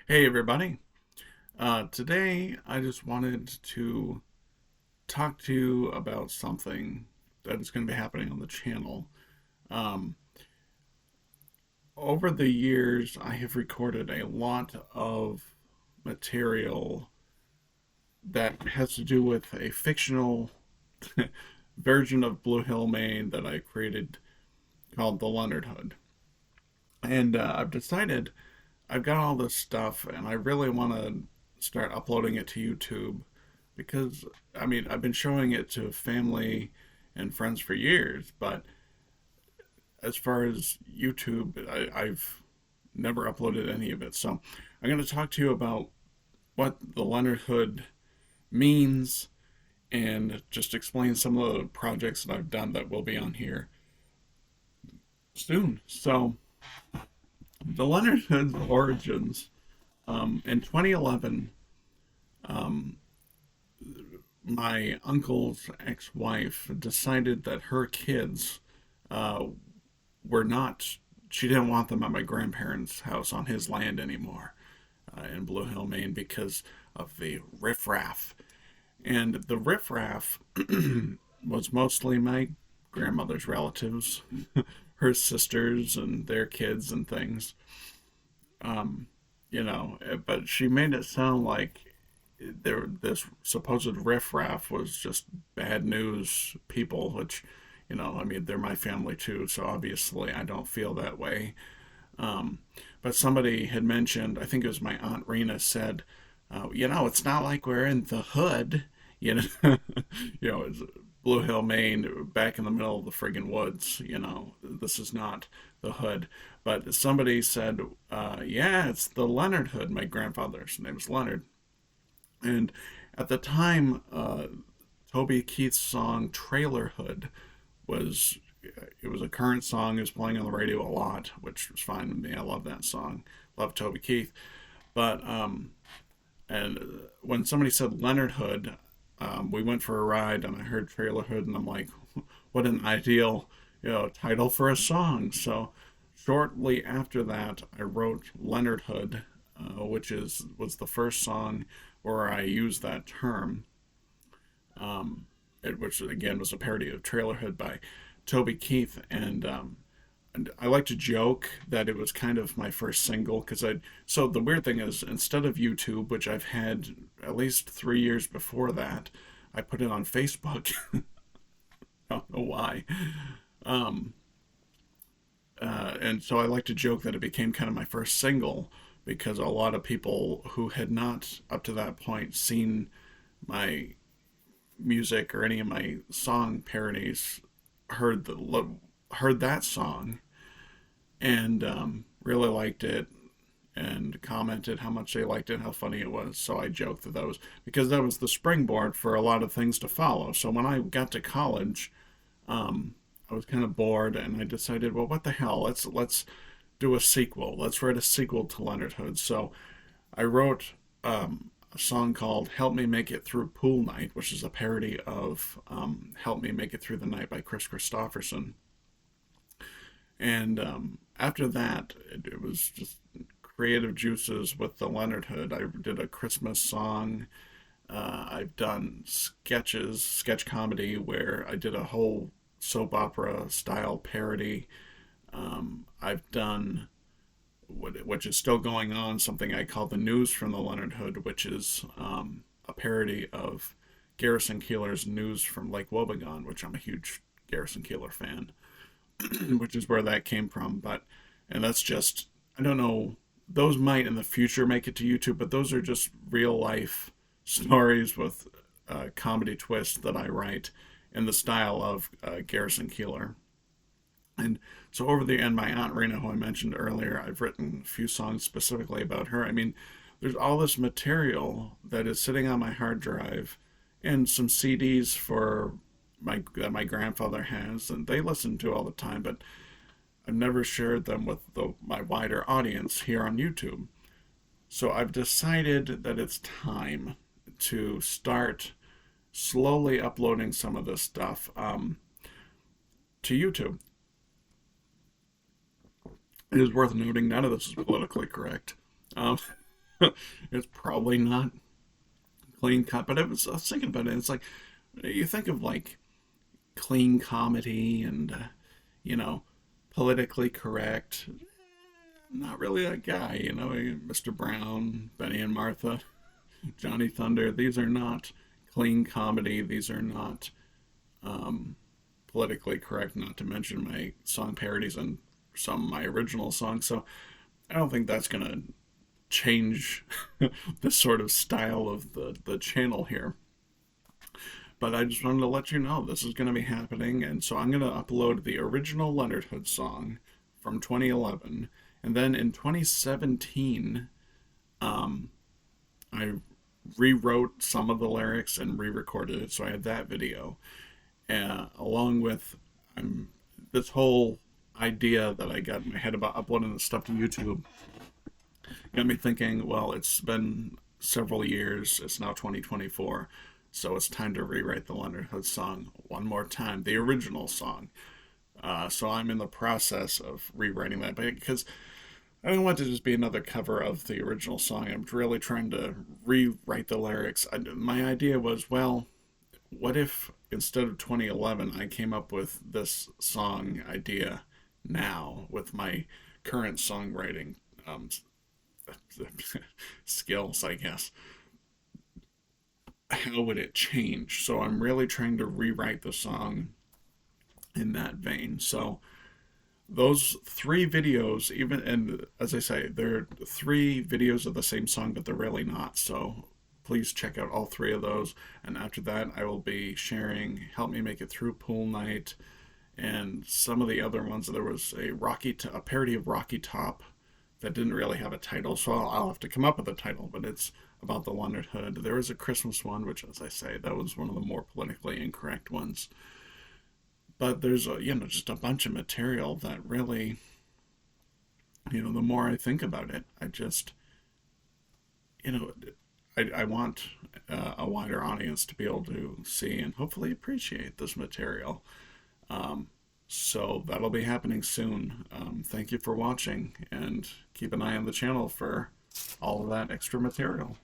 Hey everybody. Today I just wanted to talk to you about something that is going to be happening on the channel. Um, Over the years, I have recorded a lot of material that has to do with a fictional version of Blue Hill, Maine that I created called the Leonard Hood. And I've decided I've got all this stuff and I really want to start uploading it to YouTube because I've been showing it to family and friends for years, but as far as YouTube, I've never uploaded any of it. So I'm going to talk to you about what the Leonard Hood means and just explain some of the projects that I've done that will be on here soon. So the Leonard Hood origins in 2011, um, my uncle's ex-wife decided that her kids uh, were not. She didn't want them at my grandparents' house on his land anymore in Blue Hill, Maine, because of the riffraff. And the riffraff was mostly my grandmother's relatives, her sisters and their kids and things. Um, but she made it sound like this supposed riffraff was just bad news people, which, they're my family too, so obviously I don't feel that way. Um, but somebody had mentioned, I think it was my Aunt Rena said, it's not like we're in the hood, you know, it's Blue Hill, Maine, back in the middle of the friggin' woods, this is not the hood. But somebody said, yeah, it's the Leonard Hood. My grandfather's name was Leonard. And at the time, Toby Keith's song Trailer Hood was it was a current song. It was playing on the radio a lot, which was fine with me. I love that song. Love Toby Keith. But and when somebody said Leonard Hood, we went for a ride and I heard Trailer Hood and I'm like, what an ideal title for a song. So shortly after that, I wrote Leonard Hood, which was the first song where I used that term, which again was a parody of Trailer Hood by Toby Keith, and I like to joke that it was kind of my first single because I. So the weird thing is, instead of YouTube, which I've had at least 3 years before that, I put it on Facebook. I don't know why. Um, and so I like to joke that it became kind of my first single because a lot of people who had not up to that point seen my music or any of my song parodies heard that song and really liked it and commented how much they liked it, how funny it was. So I joked that was because that was the springboard for a lot of things to follow. So when I got to college, I was kind of bored, and I decided, well, what the hell? Let's do a sequel. Let's write a sequel to Leonard Hood. So I wrote a song called "Help Me Make It Through Pool Night," which is a parody of "Help Me Make It Through the Night" by Chris Christopherson. And after that, it was just creative juices with the Leonard Hood. I did a Christmas song. I've done sketch comedy, where I did a whole soap opera style parody. I've done, which is still going on, something I call the News from the Leonard Hood, which is a parody of Garrison Keillor's News from Lake Wobegon, which I'm a huge Garrison Keillor fan, which is where that came from. And that's just, I don't know, those might in the future make it to YouTube, but those are just real life stories with comedy twists that I write in the style of Garrison Keillor. And so over the end, my Aunt Rena, who I mentioned earlier, I've written a few songs specifically about her. I mean, there's all this material that is sitting on my hard drive and some CDs for that my grandfather has, and they listen to all the time, but I've never shared them with my wider audience here on YouTube. So I've decided that it's time to start slowly uploading some of this stuff to YouTube. It is worth noting none of this is politically correct. Um, It's probably not clean cut, but I was thinking about it. It's like you think of like clean comedy and you know, politically correct. Not really that guy, you know. Mr. Brown, Benny and Martha, Johnny Thunder. These are not clean comedy. These are not um, politically correct. Not to mention my song parodies and some of my original songs. So I don't think that's gonna change the sort of style of the channel here. But I just wanted to let you know this is going to be happening, and so I'm going to upload the original Leonard Hood song from 2011, and then in 2017, um, I rewrote some of the lyrics and re-recorded it, so I had that video, along with this whole idea that I got in my head about uploading this stuff to YouTube got me thinking, well, it's been several years. It's now 2024. So it's time to rewrite the Leonard Hood song one more time, the original song. So I'm in the process of rewriting that because I don't want it to just be another cover of the original song. I'm really trying to rewrite the lyrics. My idea was, well, what if instead of 2011, I came up with this song idea now with my current songwriting skills, I guess. How would it change? So I'm really trying to rewrite the song in that vein. So those three videos, even, and as I say, they're three videos of the same song, but they're really not. So please check out all three of those. And after that, I will be sharing Help Me Make It Through Pool Night and some of the other ones. There was a parody of Rocky Top that didn't really have a title, so I'll have to come up with a title, but it's about the Leonard Hood. There was a Christmas one, which, as I say, that was one of the more politically incorrect ones. But there's just a bunch of material that really, the more I think about it, I just, you know, I want a wider audience to be able to see and hopefully appreciate this material. Um, so that'll be happening soon. Thank you for watching, and keep an eye on the channel for all of that extra material.